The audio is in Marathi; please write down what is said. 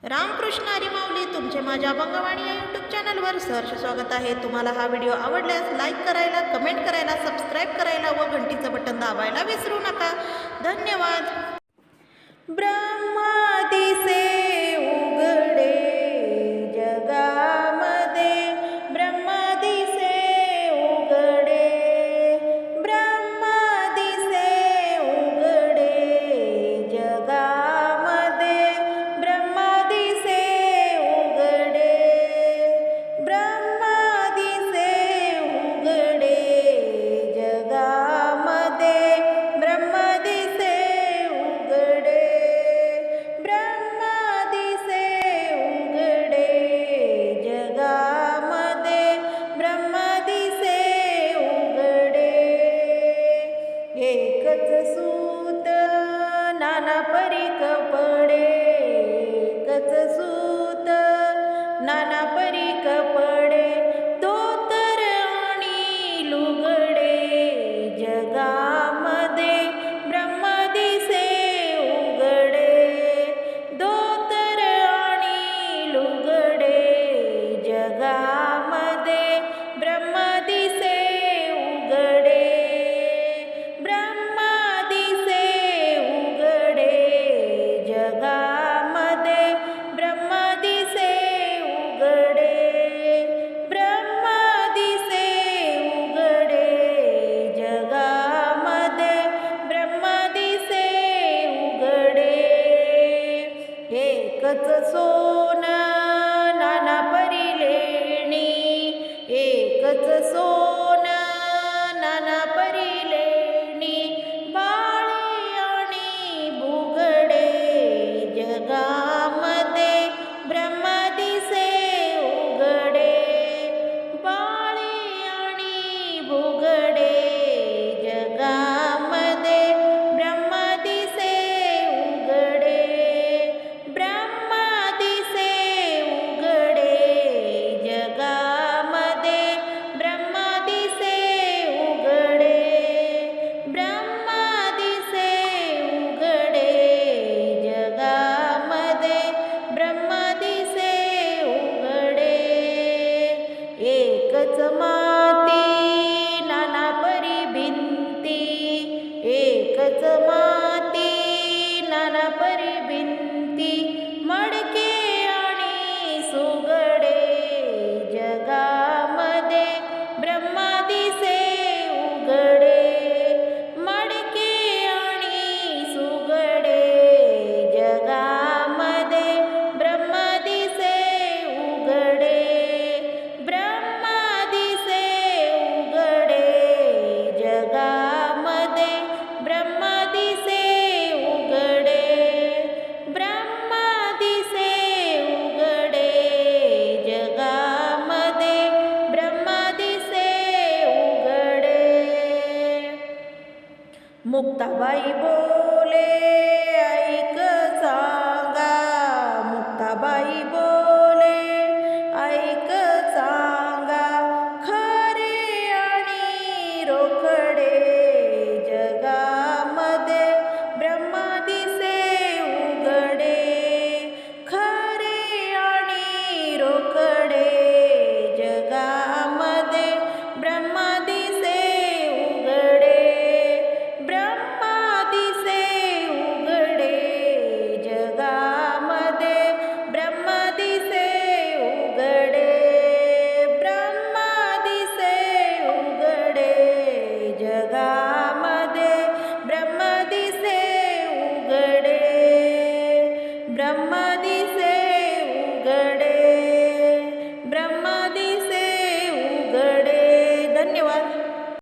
रामकृष्ण हरी माऊली तुमचे माझ्या अभंगवाणी या यूट्यूब चॅनलवर सहर्ष स्वागत आहे। तुम्हाला हा व्हिडिओ आवडल्यास लाईक करायला, कमेंट करायला, सबस्क्राईब करायला व घंटीचं बटन दाबायला विसरू नका। धन्यवाद। ब्रह्मादिसे उघडे जगामध्ये, ब्रह्मादिसे उघडे, ब्रह्मादिसे उघडे जगामध्ये, ब्रह्मादिसे उघडे, ब्रह्मादिसे उघडे जगामध्ये, ब्रह्मादिसे उघडे, ब्रह्मादिसे उघडे जगामध्ये, ब्रह्मादिसे उघडे। एकच सूत नाना परी कपडे, एकच सूत नाना परी कपडे, धोतर आणि लुगडे जगामध्ये, ब्रह्मादिसे उघडे, धोतर आणि लुगडे जगामध्ये, ब्रह्मादिसे उघडे, ब्रह्मादिसे उघडे जगामध्ये, ब्रह्मादिसे उघडे, ब्रह्मादिसे उघडे जगामध्ये, ब्रह्मादिसे उघडे। एकच सोनं नाना परी लेणी, एकच सोनं